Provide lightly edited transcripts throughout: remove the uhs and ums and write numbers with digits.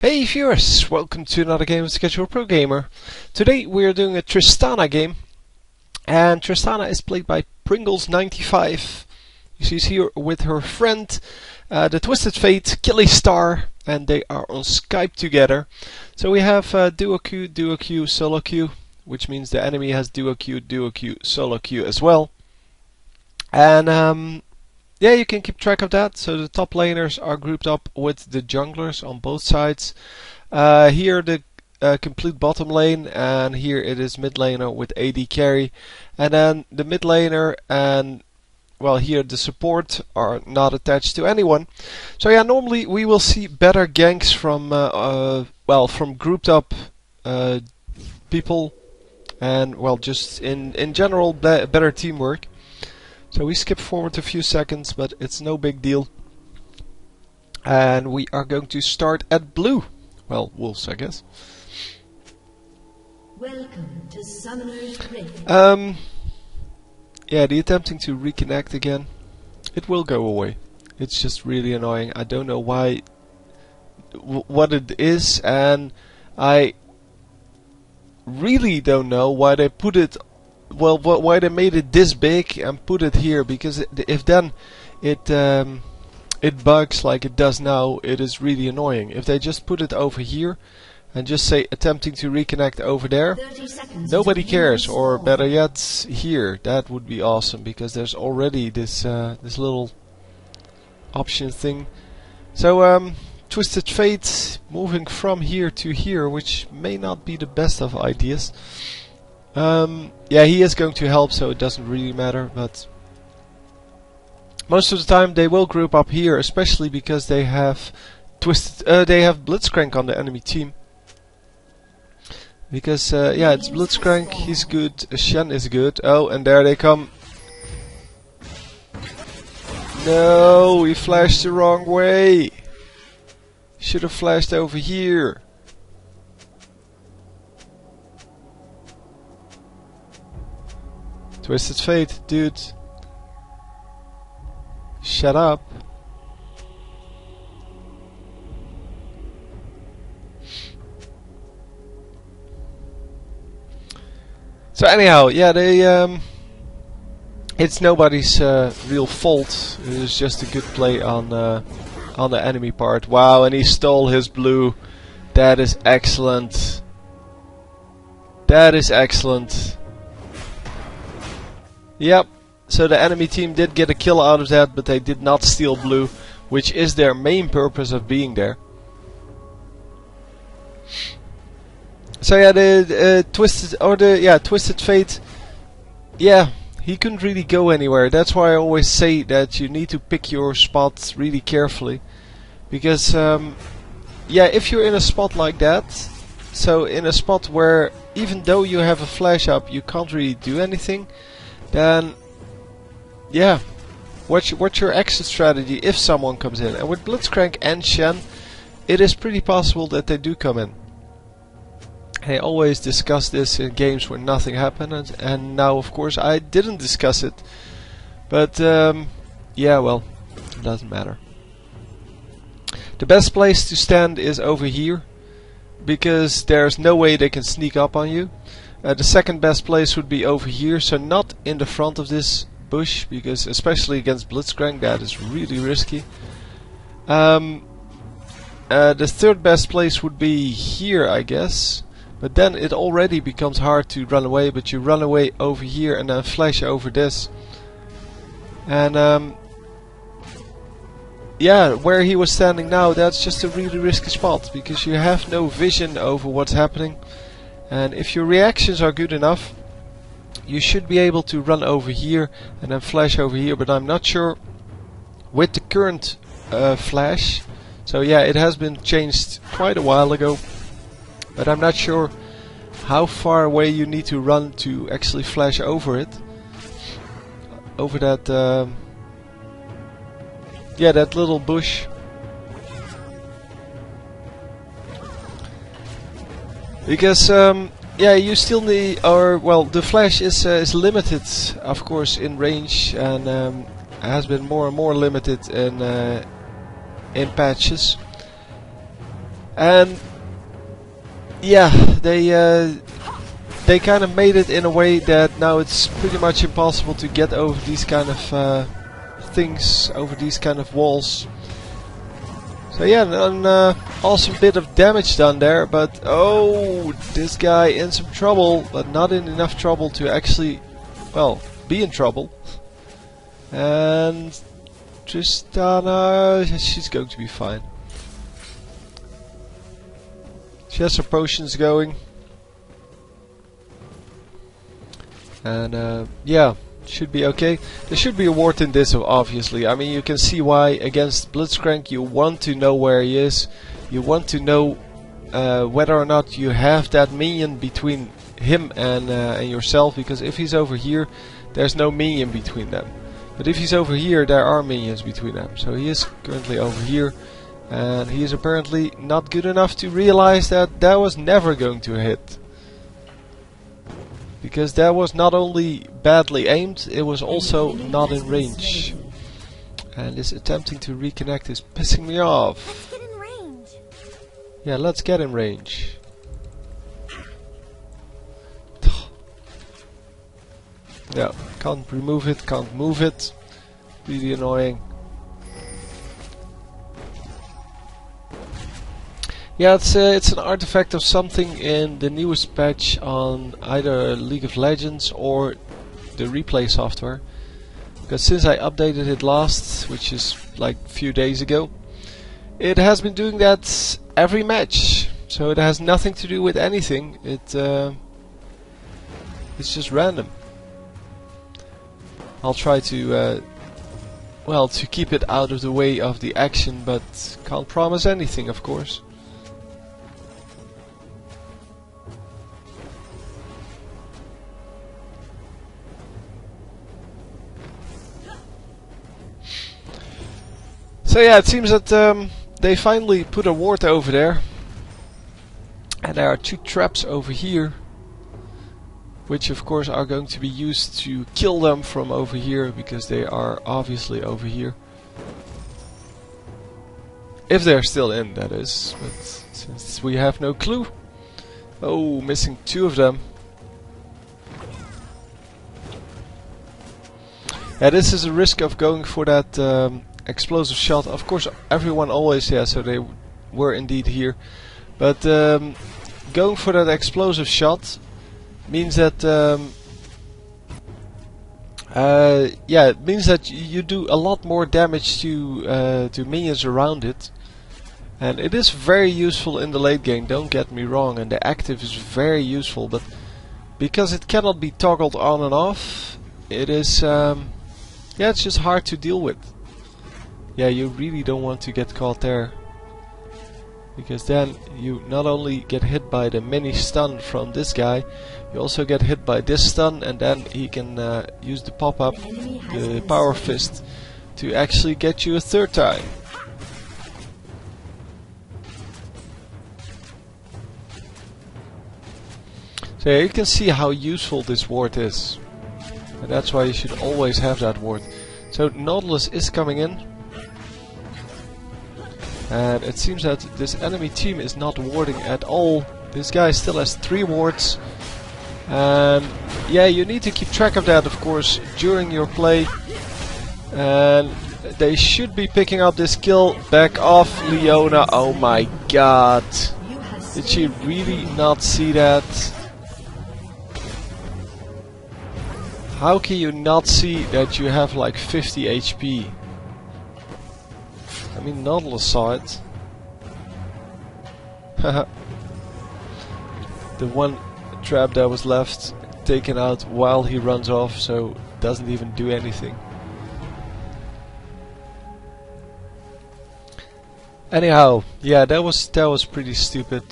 Hey viewers, welcome to another game of Schedule Pro Gamer. Today we are doing a Tristana game, and Tristana is played by Pringles95. She's here with her friend, the Twisted Fate, Killy Star, and they are on Skype together. So we have duo queue, solo queue, which means the enemy has duo queue, solo queue as well. And yeah, you can keep track of that. So the top laners are grouped up with the junglers on both sides. Here the complete bottom lane, and here it is mid laner with AD carry. And then the mid laner and, well, here the support are not attached to anyone. So yeah, normally we will see better ganks from, from grouped up people, and, well, just in general better teamwork. So we skip forward a few seconds, but it's no big deal. And we are going to start at blue. Well, wolves, I guess. Welcome to Summoner's Rift. Yeah, the attempting to reconnect again. It will go away. It's just really annoying. I don't know why, what it is, and I really don't know why they put it. Well, why they made it this big and put it here, because if then it bugs like it does now, it is really annoying. If they just put it over here and just say attempting to reconnect over there, nobody cares. Or better yet, here, that would be awesome, because there's already this this little option thing. So Twisted Fate moving from here to here, which may not be the best of ideas. Yeah, he is going to help, so it doesn't really matter, but most of the time they will group up here, especially because they have they have Blitzcrank on the enemy team. Because yeah, it's Blitzcrank, he's good, Shen is good. Oh, and there they come. No, he flashed the wrong way. Should have flashed over here. Twisted Fate, dude. Shut up. So anyhow, yeah, they it's nobody's real fault. It was just a good play on the enemy part. Wow, and he stole his blue. That is excellent. That is excellent. Yep, so the enemy team did get a kill out of that, but they did not steal blue, which is their main purpose of being there. So yeah, the Twisted Fate, yeah, he couldn't really go anywhere. That's why I always say that you need to pick your spots really carefully, because yeah, if you're in a spot like that, so in a spot where even though you have a flash up, you can't really do anything, then yeah, what's your exit strategy if someone comes in? And with Blitzcrank and Shen, it is pretty possible that they do come in. I always discuss this in games where nothing happened, and now of course I didn't discuss it. But yeah, well, it doesn't matter. The best place to stand is over here, because there's no way they can sneak up on you. The second best place would be over here, so not in the front of this bush, because especially against Blitzcrank that is really risky. The third best place would be here, I guess, but then it already becomes hard to run away, but you run away over here and then flash over this. And yeah, where he was standing now, that's just a really risky spot, because you have no vision over what's happening. And if your reactions are good enough, you should be able to run over here and then flash over here, but I'm not sure with the current flash. So yeah, it has been changed quite a while ago, but I'm not sure how far away you need to run to actually flash over it. Over that, yeah, that little bush. Because yeah, you still need, or well, the flash is limited, of course, in range, and has been more and more limited in patches. And yeah, they kind of made it in a way that now it's pretty much impossible to get over these kind of things, over these kind of walls. So yeah, an awesome bit of damage done there, but oh, this guy in some trouble, but not in enough trouble to actually, well, be in trouble. And Tristana, she's going to be fine. She has her potions going. And yeah, should be okay. There should be a ward in this, obviously. I mean, you can see why against Blitzcrank you want to know where he is. You want to know whether or not you have that minion between him and yourself, because if he's over here, there's no minion between them. But if he's over here, there are minions between them. So he is currently over here, and he is apparently not good enough to realize that that was never going to hit. Because that was not only badly aimed, it was also not in range. And this attempting to reconnect is pissing me off. Let's get in range. Yeah, let's get in range. Yeah, can't remove it, can't move it. Really annoying. Yeah, it's an artifact of something in the newest patch on either League of Legends or the replay software. Because since I updated it last, which is like a few days ago, it has been doing that every match. So it has nothing to do with anything. It's just random. I'll try to well, to keep it out of the way of the action, but can't promise anything, of course. So yeah, it seems that they finally put a ward over there, and there are two traps over here, which of course are going to be used to kill them from over here, because they are obviously over here. If they're still in, that is, but since we have no clue. Oh, missing two of them. Yeah, this is a risk of going for that explosive shot. Of course, everyone always, yeah, so they were indeed here. But going for that explosive shot means that yeah, it means that you do a lot more damage to minions around it, and it is very useful in the late game. Don't get me wrong, and the active is very useful, but because it cannot be toggled on and off, it is yeah, it's just hard to deal with. Yeah, you really don't want to get caught there, because then you not only get hit by the mini stun from this guy, you also get hit by this stun, and then he can use the pop-up, the power fist, to actually get you a third time. So yeah, you can see how useful this ward is, and that's why you should always have that ward. So Nautilus is coming in, and it seems that this enemy team is not warding at all. This guy still has 3 wards. And yeah, you need to keep track of that, of course, during your play. And they should be picking up this kill. Back off, Leona. Oh my god. Did she really not see that? How can you not see that you have like 50 HP? I mean, Nautilus saw it. Haha. The one trap that was left taken out while he runs off, so doesn't even do anything. Anyhow, yeah, that was pretty stupid.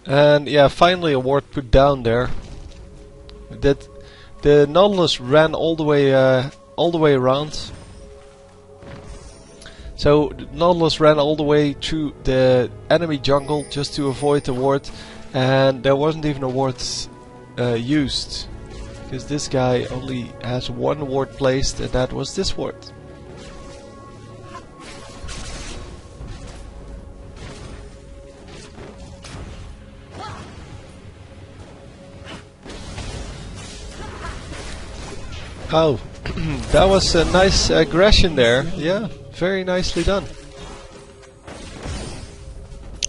And yeah, finally a ward put down there. That the Nautilus ran all the way around. So Nautilus ran all the way through the enemy jungle just to avoid the ward, and there wasn't even a ward used. because this guy only has one ward placed, and that was this ward. Oh, that was a nice aggression there. Yeah, very nicely done.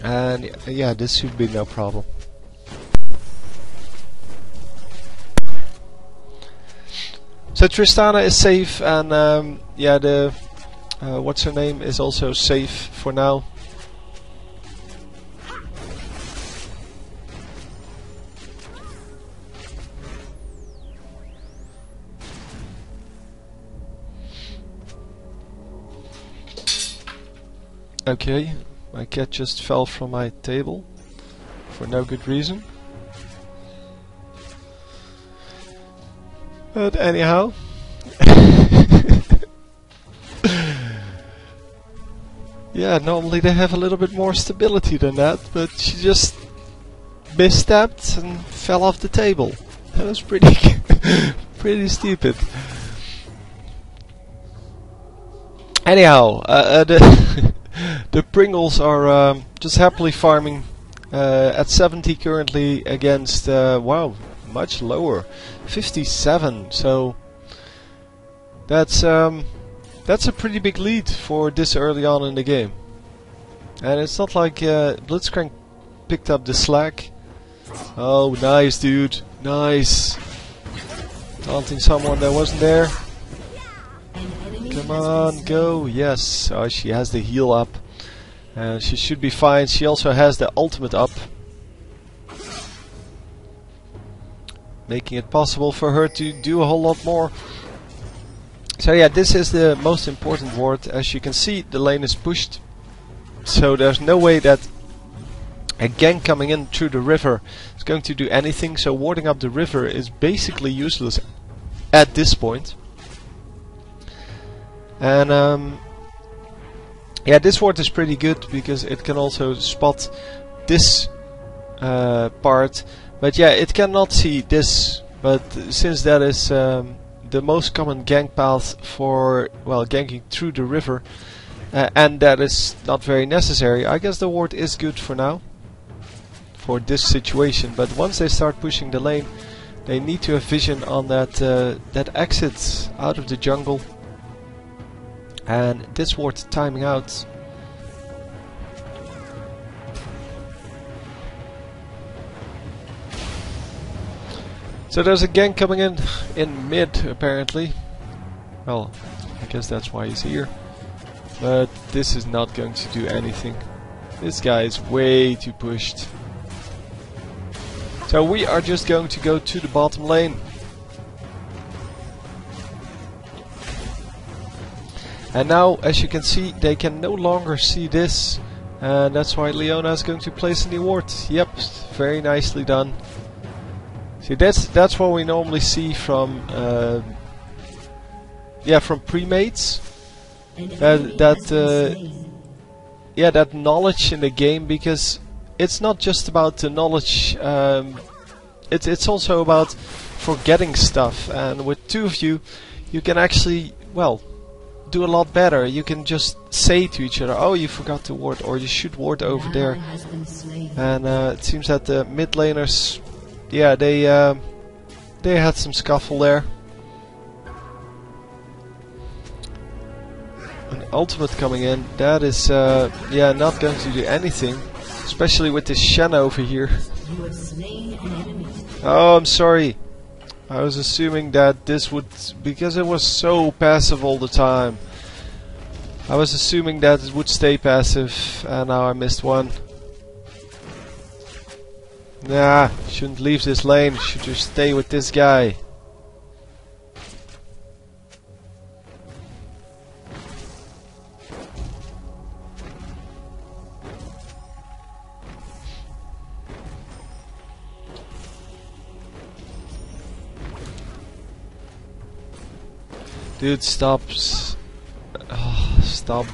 And yeah, this should be no problem. So Tristana is safe, and yeah, the what's her name is also safe for now. Okay, my cat just fell from my table for no good reason. But anyhow, yeah, normally they have a little bit more stability than that, but she just misstepped and fell off the table. That was pretty pretty stupid. Anyhow, the Pringles are just happily farming at 70 currently against wow, much lower, 57. So that's a pretty big lead for this early on in the game. And it's not like Blitzcrank picked up the slack. Oh, nice, dude, nice. Taunting someone that wasn't there. Come on, go! Yes, oh, she has the heal up, and she should be fine. She also has the ultimate up, making it possible for her to do a whole lot more. So yeah, this is the most important ward. As you can see, the lane is pushed, so there's no way that a gang coming in through the river is going to do anything. So warding up the river is basically useless at this point. And yeah, this ward is pretty good because it can also spot this part, but yeah, it cannot see this. But since that is the most common gank path for, well, ganking through the river, and that is not very necessary, I guess the ward is good for now for this situation. But once they start pushing the lane, they need to have vision on that that exit out of the jungle. And this ward timing out. So there's a gang coming in mid apparently. Well, I guess that's why he's here. But this is not going to do anything. This guy is way too pushed. So we are just going to go to the bottom lane. And now, as you can see, they can no longer see this, and that's why Leona is going to place a new ward. Yep, very nicely done. See, that's what we normally see from yeah, from pre-mates. Yeah, that knowledge in the game, because it's not just about the knowledge. It's also about forgetting stuff, and with two of you, you can actually, well, do a lot better. You can just say to each other, oh, you forgot to ward, or you should ward over there. And it seems that the mid laners, yeah, they had some scuffle there. An ultimate coming in, that is yeah, not going to do anything, especially with this Shen over here. Oh, I'm sorry. I was assuming that this would, because it was so passive all the time, I was assuming that it would stay passive, and now I missed one. Nah, shouldn't leave this lane, should just stay with this guy. Dude, stop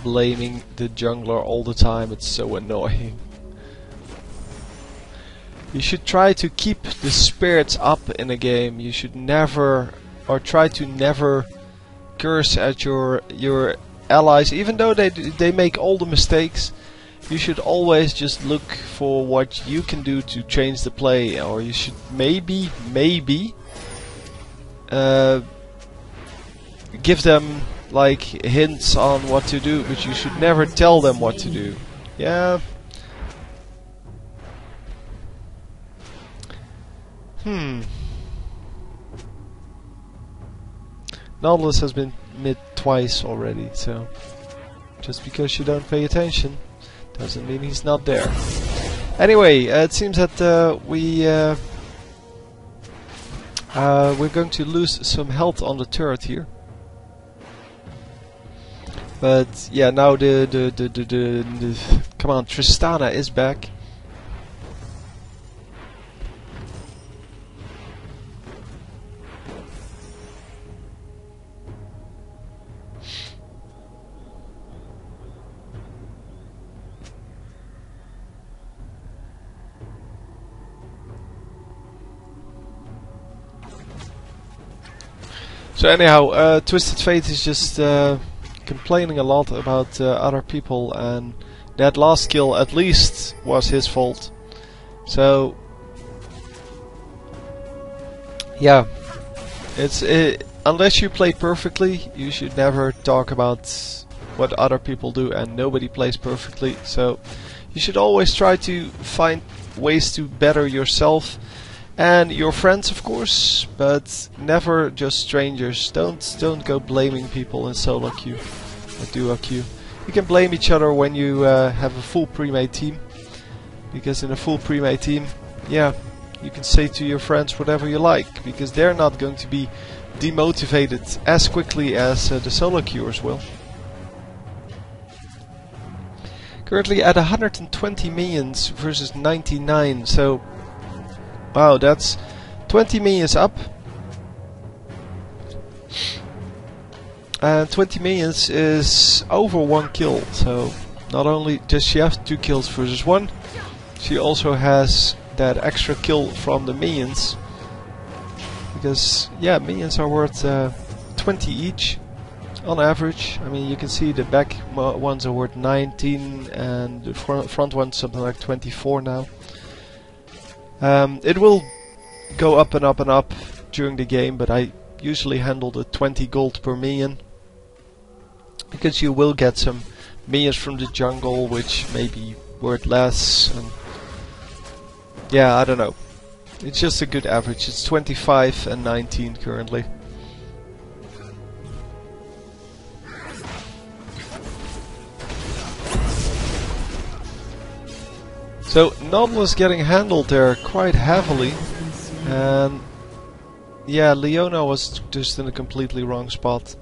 blaming the jungler all the time, it's so annoying. You should try to keep the spirits up in a game. You should never, or try to never, curse at your allies, even though they make all the mistakes. You should always just look for what you can do to change the play, or you should maybe give them like hints on what to do, but you should never tell them what to do. Yeah. Nautilus has been mid twice already, so just because you don't pay attention doesn't mean he's not there. Anyway, it seems that we're going to lose some health on the turret here. But yeah, now the come on, Tristana is back. So anyhow, Twisted Fate is just complaining a lot about other people, and that last kill at least was his fault. So yeah, it's unless you play perfectly, you should never talk about what other people do, and nobody plays perfectly. So you should always try to find ways to better yourself and your friends, of course, but never just strangers. Don't go blaming people in solo queue or duo queue. You can blame each other when you have a full pre-made team, because in a full pre-made team, yeah, you can say to your friends whatever you like, because they're not going to be demotivated as quickly as the solo queuers will. Currently at 120 minions versus 99, so wow, that's 20 minions up. And 20 minions is over 1 kill. So not only does she have 2 kills versus 1, she also has that extra kill from the minions. Because yeah, minions are worth 20 each on average. I mean, you can see the back ones are worth 19 and the front ones something like 24 now. It will go up and up and up during the game, but I usually handle the 20 gold per minion, because you will get some minions from the jungle which may be worth less, and yeah, I don't know. It's just a good average. It's 25 and 19 currently. So Nautilus getting handled there quite heavily, and yeah, Leona was just in a completely wrong spot.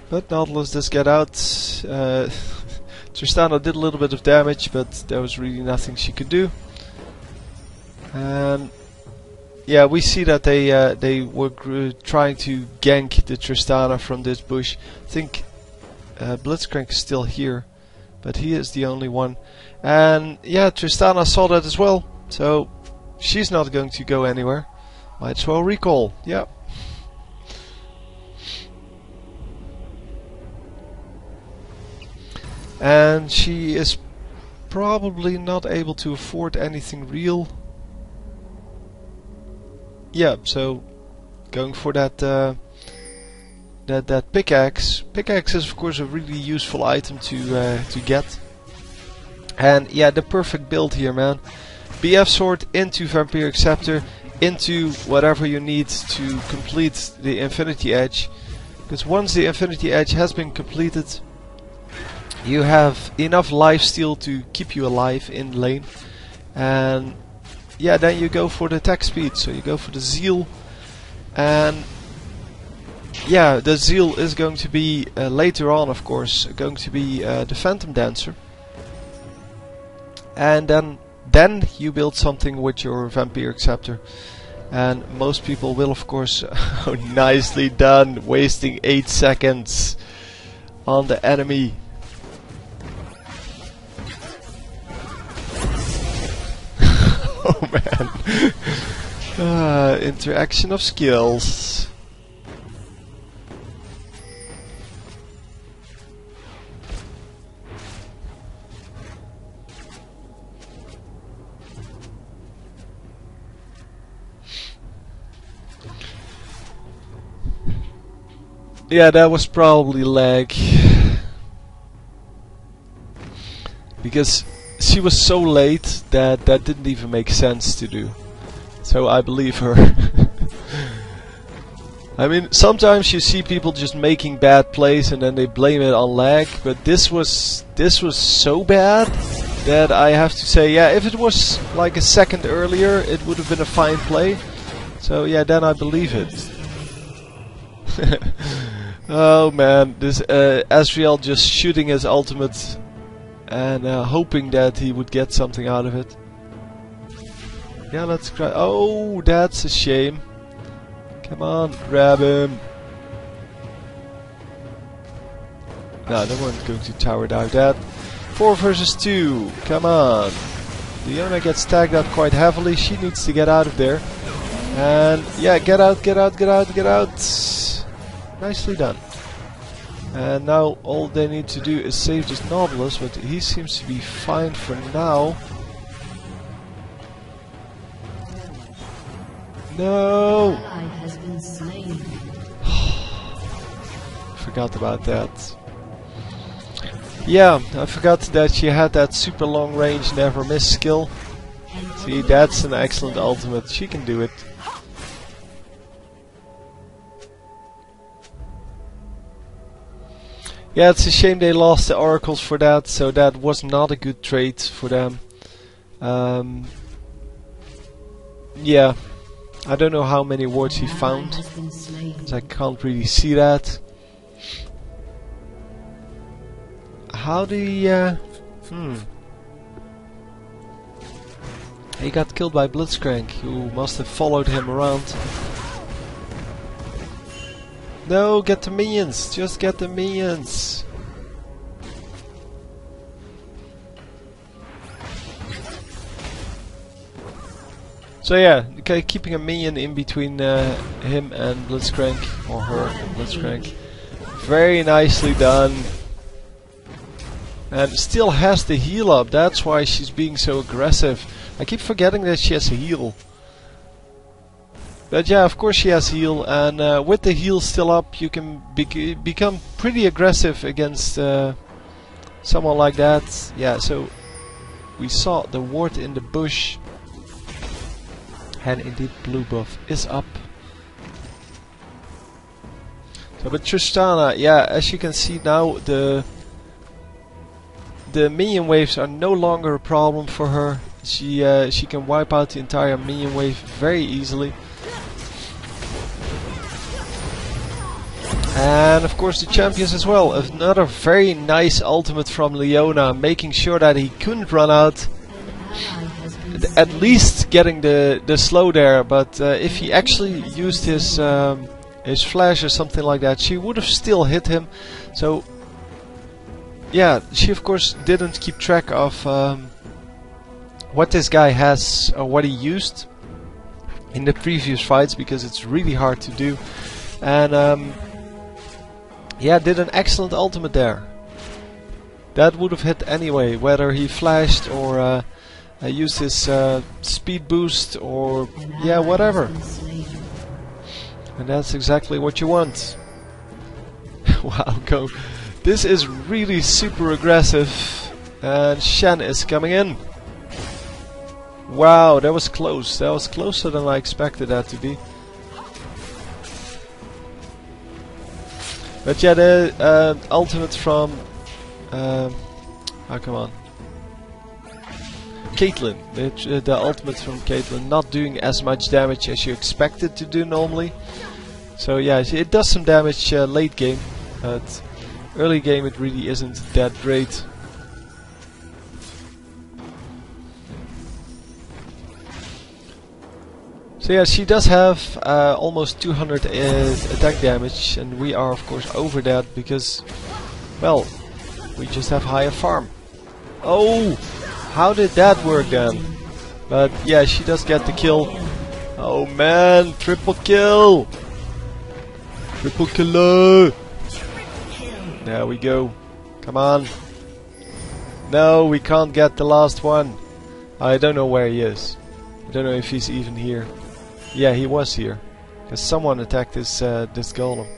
But Nautilus does get out. Tristana did a little bit of damage, but there was really nothing she could do. And yeah, we see that they were trying to gank the Tristana from this bush. I think Blitzcrank is still here, but he is the only one. And yeah, Tristana saw that as well, so she's not going to go anywhere. Might as well recall, yeah. And she is probably not able to afford anything real. Yeah, so going for that that pickaxe. Pickaxe is of course a really useful item to get. And yeah, the perfect build here, man. BF sword into Vampiric Scepter into whatever you need to complete the Infinity Edge. Because once the Infinity Edge has been completed, you have enough lifesteal to keep you alive in lane. And yeah, then you go for the attack speed. So you go for the Zeal. And yeah, the Zeal is going to be later on, of course, going to be the Phantom Dancer. And then you build something with your Vampiric Scepter. And most people will, of course, oh, nicely done, wasting 8 seconds on the enemy. Oh man. Interaction of skills. Yeah, that was probably lag. Because she was so late that that didn't even make sense to do. So I believe her. I mean, sometimes you see people just making bad plays and then they blame it on lag, but this was so bad that I have to say, yeah, if it was like a second earlier, it would have been a fine play. So yeah, then I believe it. Oh man, this Azrael just shooting his ultimate and hoping that he would get something out of it. Yeah, let's try. Oh, that's a shame. Come on, grab him. No, they weren't going to tower dive that. 4 versus 2. Come on. Leona gets tagged out quite heavily. She needs to get out of there. And yeah, get out, get out, get out, get out. Nicely done. And now all they need to do is save this Nautilus, but he seems to be fine for now. No! Forgot about that. Yeah, I forgot that she had that super long range never miss skill. See, that's an excellent ultimate. She can do it. Yeah, it's a shame they lost the oracles for that, so that was not a good trade for them. Yeah, I don't know how many wards he found, because I can't really see that. How do he... He got killed by Blitzcrank, who must have followed him around. No, get the minions! Just get the minions! So yeah, okay, keeping a minion in between him and Blitzcrank, or her and Blitzcrank. Very nicely done. And still has the heal up, that's why she's being so aggressive. I keep forgetting that she has a heal. But yeah, of course she has heal, and with the heal still up you can become pretty aggressive against someone like that. Yeah, so we saw the ward in the bush, and indeed blue buff is up. So but Tristana, yeah, as you can see now, the minion waves are no longer a problem for her. She can wipe out the entire minion wave very easily. And of course the champions as well. Another very nice ultimate from Leona, making sure that he couldn't run out. At least getting the slow there, but if he actually used his flash or something like that, she would have still hit him. So yeah, she of course didn't keep track of what this guy has or what he used in the previous fights, because it's really hard to do. And yeah, did an excellent ultimate there. That would have hit anyway, whether he flashed or used his speed boost or yeah, whatever. And that's exactly what you want. Wow, go. This is really super aggressive. And Shen is coming in. Wow, that was close. That was closer than I expected that to be. But yeah, the ultimate from... oh, come on. Caitlyn. The ultimate from Caitlyn not doing as much damage as you expect it to do normally. So yeah, it does some damage late game, but early game it really isn't that great. So yeah, she does have almost 200 attack damage, and we are of course over that because, well, we just have higher farm. Oh, how did that work then? But yeah, she does get the kill. Oh man, triple kill! Triple killer! There we go. Come on. No, we can't get the last one. I don't know where he is. I don't know if he's even here. Yeah, he was here. Because someone attacked this this golem.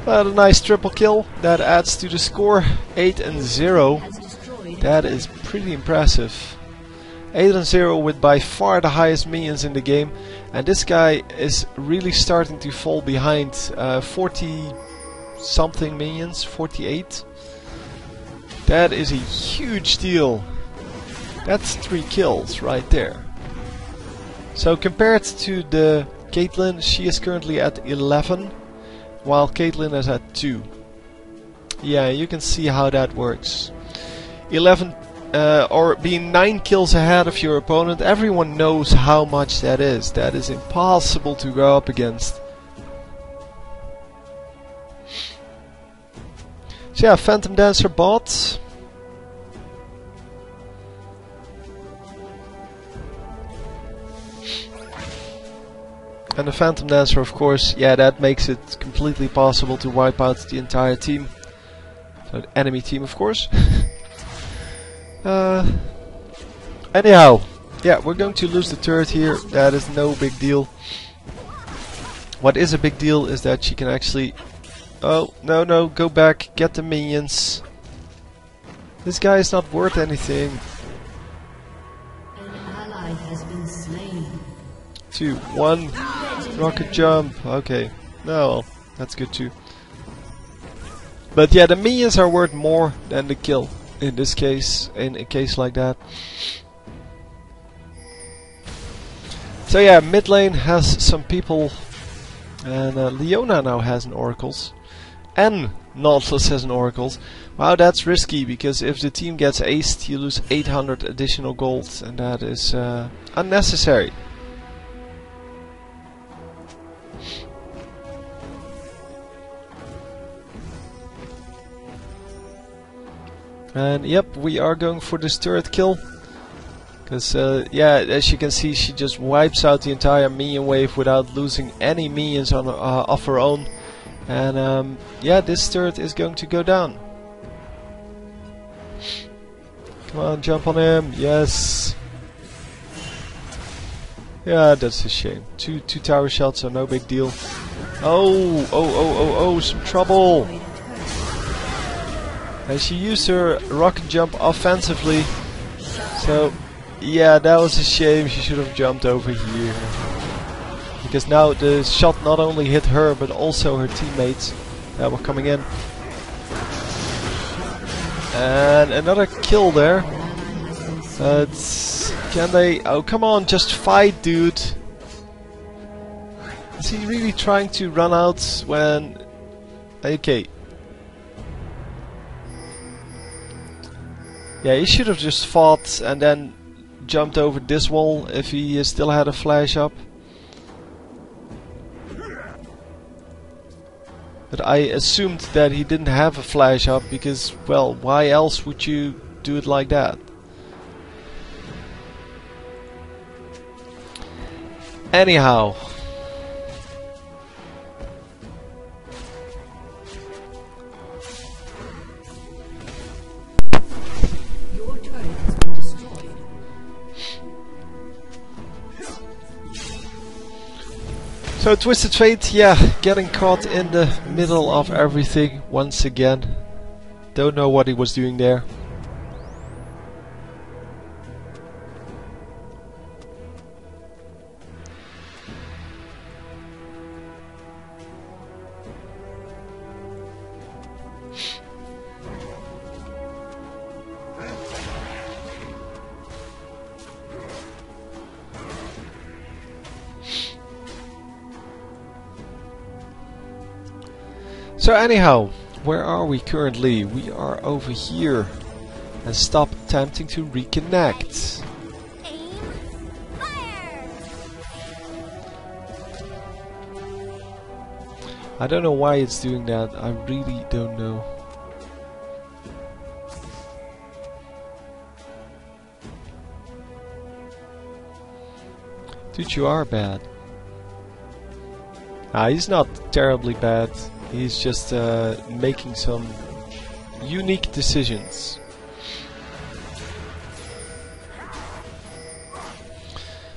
A nice triple kill. That adds to the score. 8-0. That is pretty impressive. 8-0 with by far the highest minions in the game. And this guy is really starting to fall behind. 40 something minions. 48. That is a huge deal. That's 3 kills right there. So compared to the Caitlyn, she is currently at 11. While Caitlyn is at 2. Yeah, you can see how that works. 11 or being 9 kills ahead of your opponent, everyone knows how much that is. That is impossible to go up against. So yeah, Phantom Dancer bot. And the Phantom Dancer, of course, yeah, that makes it completely possible to wipe out the entire team. So the enemy team, of course. Anyhow, yeah, we're going to lose the turret here. That is no big deal. What is a big deal is that she can actually... Oh, no, go back, get the minions. This guy is not worth anything. An ally has been slain. 2, 1, rocket jump. Okay, no, well, that's good too. But yeah, the minions are worth more than the kill in this case, in a case like that. So yeah, mid lane has some people, and Leona now has an oracles, and Nautilus has an oracles. Wow, that's risky, because if the team gets aced, you lose 800 additional gold, and that is unnecessary. And yep, we are going for this turret kill. Because, yeah, as you can see, she just wipes out the entire minion wave without losing any minions on of her own. And, yeah, this turret is going to go down. Come on, jump on him. Yes. Yeah, that's a shame. Two tower shots are no big deal. Oh, some trouble. And she used her rocket jump offensively. So, yeah, that was a shame. She should have jumped over here. Because now the shot not only hit her, but also her teammates that were coming in. And another kill there. Can they... Oh, come on, just fight, dude. Is he really trying to run out when... Okay. Yeah, he should have just fought and then jumped over this wall if he still had a flash up. But I assumed that he didn't have a flash up because, well, why else would you do it like that? Anyhow. Your turret has been destroyed. So Twisted Fate, yeah, getting caught in the middle of everything once again. Don't know what he was doing there. So anyhow, where are we currently? We are over here. And stop attempting to reconnect. Aim, fire! I don't know why it's doing that. I really don't know. Dude, you are bad. Ah, he's not terribly bad. He's just making some unique decisions.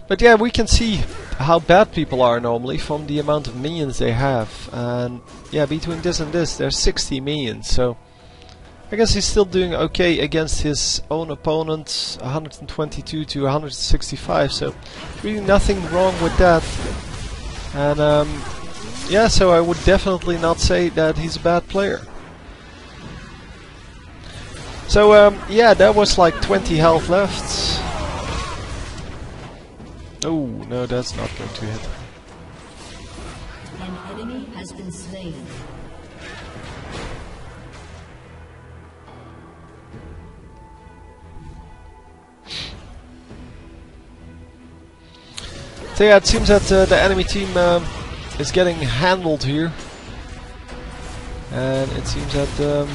But yeah, we can see how bad people are normally from the amount of minions they have. And yeah, between this and this, there's 60 minions. So I guess he's still doing okay against his own opponent, 122 to 165. So really nothing wrong with that. And yeah, so I would definitely not say that he's a bad player. So yeah, that was like 20 health left. Oh, no, that's not going to hit. An enemy has been slain. So yeah, it seems that the enemy team is getting handled here. And it seems that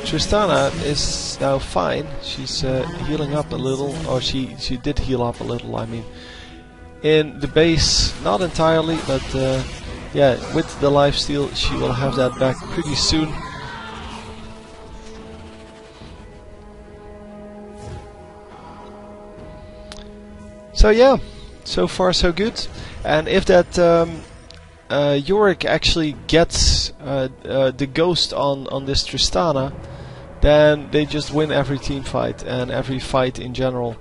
Tristana is now fine. She's healing up a little, or she did heal up a little, I mean. In the base, not entirely, but yeah, with the lifesteal she will have that back pretty soon. So yeah, so far so good. And if that Yorick actually gets the ghost on this Tristana, then they just win every team fight and every fight in general.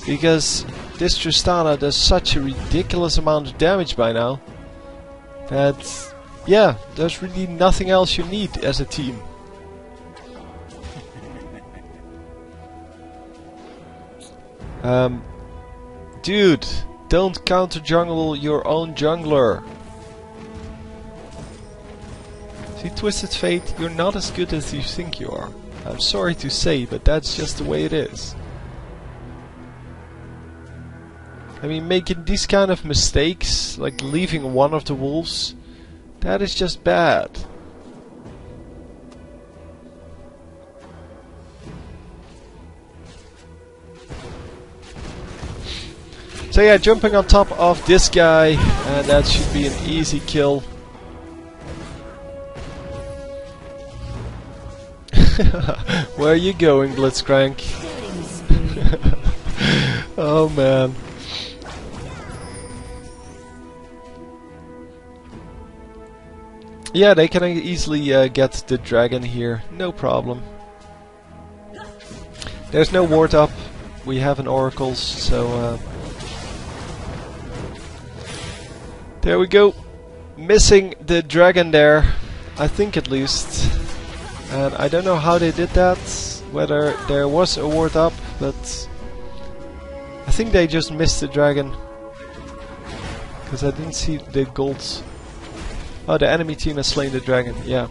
Because this Tristana does such a ridiculous amount of damage by now that, yeah, there's really nothing else you need as a team. Dude, don't counter jungle your own jungler. See, Twisted Fate, you're not as good as you think you are. I'm sorry to say, but that's just the way it is. I mean, making these kind of mistakes, like leaving one of the wolves, that is just bad. So yeah, jumping on top of this guy, and that should be an easy kill. Where are you going, Blitzcrank? Oh man. Yeah, they can easily get the dragon here, no problem. There's no ward up, we have an oracle, so there we go. Missing the dragon there, I think at least. And I don't know how they did that, whether there was a ward up, but I think they just missed the dragon. Because I didn't see the golds. Oh, the enemy team has slain the dragon, yeah.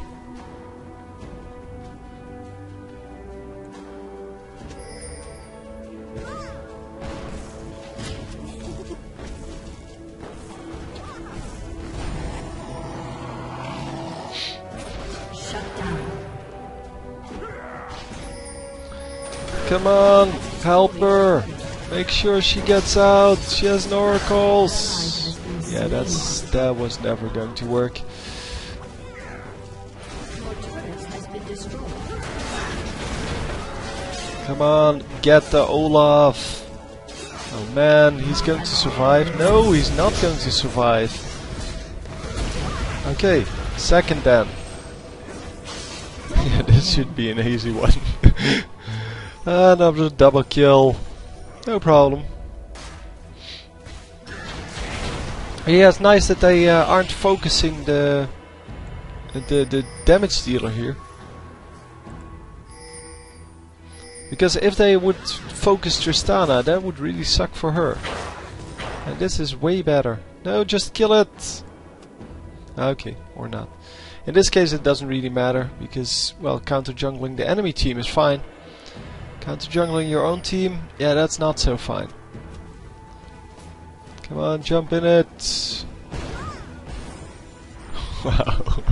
Come on, help her! Make sure she gets out. She has no oracles. Yeah, that was never going to work. Come on, get the Olaf. Oh man, he's going to survive. No, he's not going to survive. Okay, second then. Yeah, this should be an easy one. Another double kill. No problem. Yeah, it's nice that they aren't focusing the damage dealer here. Because if they would focus Tristana, that would really suck for her. And this is way better. No, just kill it! Okay, or not. In this case it doesn't really matter, because, well, counter-jungling the enemy team is fine. Counter-jungling your own team, yeah, that's not so fine. Come on, jump in it! Wow.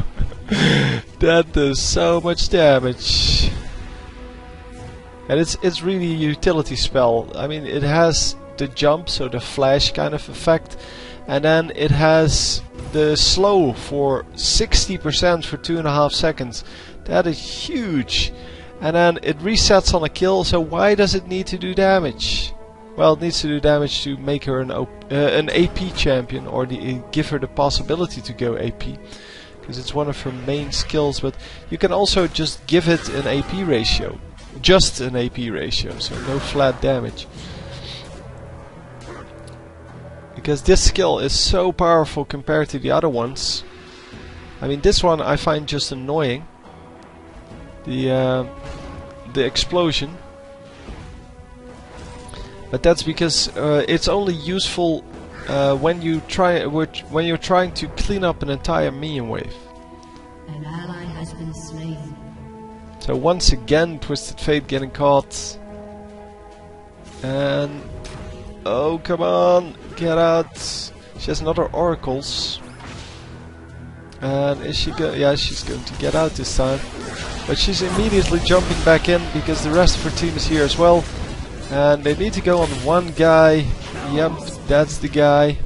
That does so much damage. And it's really a utility spell. I mean, it has the jump, so the flash kind of effect. And then it has the slow for 60% for 2.5 seconds. That is huge. And then it resets on a kill, so why does it need to do damage? Well, it needs to do damage to make her an AP champion, or give her the possibility to go AP. Because it's one of her main skills, but you can also just give it an AP ratio. Just an AP ratio, so no flat damage. Because this skill is so powerful compared to the other ones. I mean, this one I find just annoying. The explosion. But that's because it's only useful when you're trying to clean up an entire minion wave. An ally has been slain. So once again, Twisted Fate getting caught. And oh, come on, get out! She has another oracles. And is she yeah, she's going to get out this time. But she's immediately jumping back in because the rest of her team is here as well. And they need to go on one guy. Yep, that's the guy.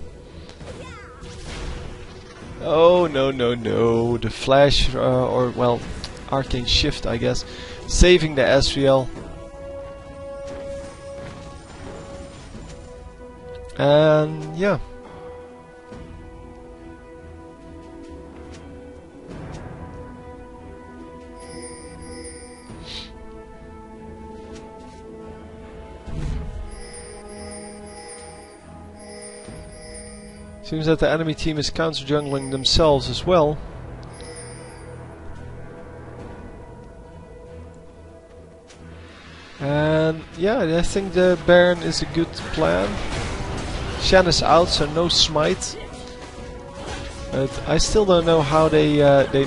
Oh, no, no, no. The flash, or well, arcane shift, I guess. Saving the Ezreal. And yeah. Seems that the enemy team is counter-jungling themselves as well. And yeah, I think the Baron is a good plan. Shen is out, so no smite. But I still don't know how they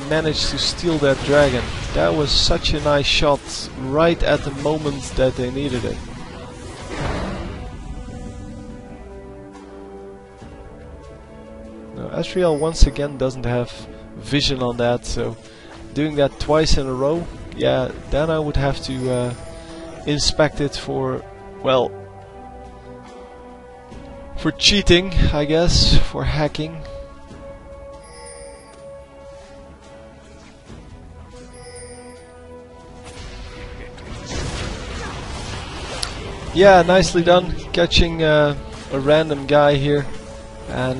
managed to steal that dragon. That was such a nice shot right at the moment that they needed it. Ezreal once again doesn't have vision on that, so doing that twice in a row, yeah, then I would have to inspect it for, well, for cheating, I guess, for hacking. Yeah, nicely done, catching a random guy here. And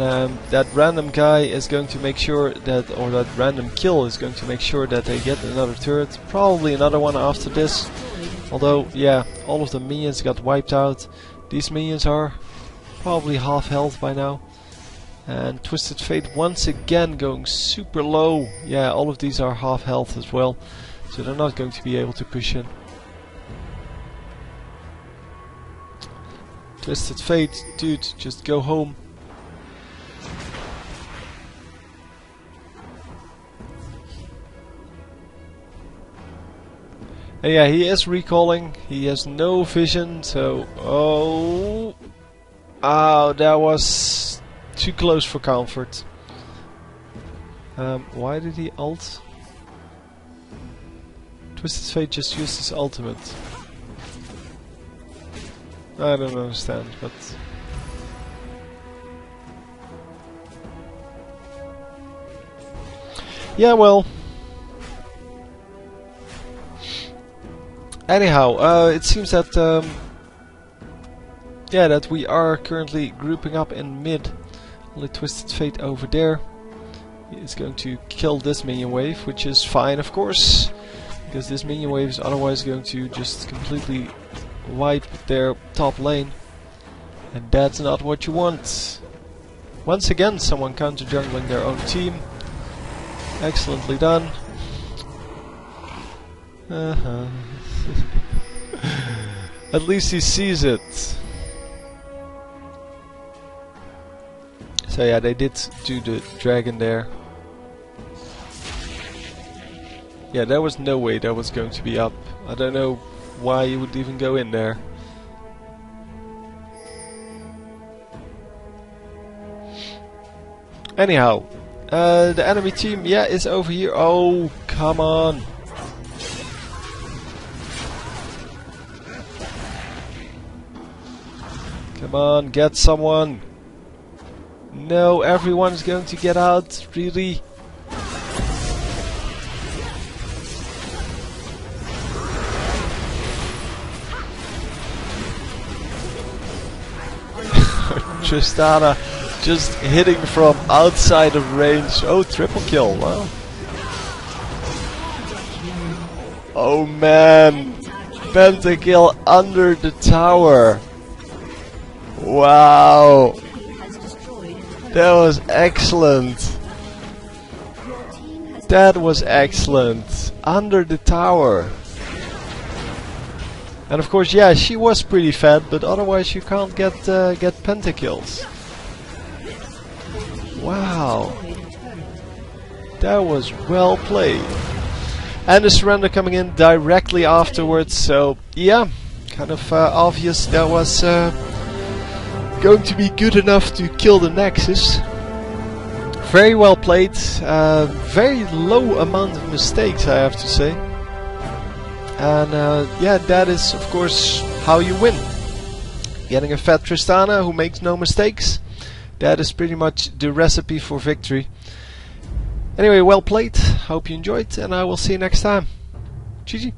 that random guy is going to make sure that, or that random kill is going to make sure that they get another turret. Probably another one after this. Although, yeah, all of the minions got wiped out. These minions are probably half health by now. And Twisted Fate once again going super low. Yeah, all of these are half health as well. So they're not going to be able to push in. Twisted Fate, dude, just go home. Yeah, he is recalling. He has no vision, so oh, that was too close for comfort. Why did he ult? Twisted Fate just used his ultimate. I don't understand, but yeah, well. Anyhow, it seems that yeah, that we are currently grouping up in mid. Only Twisted Fate over there. He is going to kill this minion wave, which is fine, of course, because this minion wave is otherwise going to just completely wipe their top lane, and that's not what you want. Once again, someone counter jungling their own team. Excellently done. At least he sees it. So yeah, they did do the dragon there. Yeah, there was no way that was going to be up. I don't know why you would even go in there. Anyhow, the enemy team, yeah, is over here. Oh, come on. Come on, get someone. No, everyone's going to get out. Really? Tristana just hitting from outside of range. Oh, triple kill. Wow. Oh man. Pentakill under the tower. Wow. That was excellent. That was excellent. Under the tower. And of course, yeah, she was pretty fat, but otherwise you can't get pentakills. Wow. That was well played. And the surrender coming in directly afterwards, so yeah, kind of obvious that was going to be good enough to kill the Nexus. Very well played, very low amount of mistakes, I have to say. And yeah, that is of course how you win. Getting a fat Tristana who makes no mistakes. That is pretty much the recipe for victory. Anyway, well played, hope you enjoyed, and I will see you next time. GG.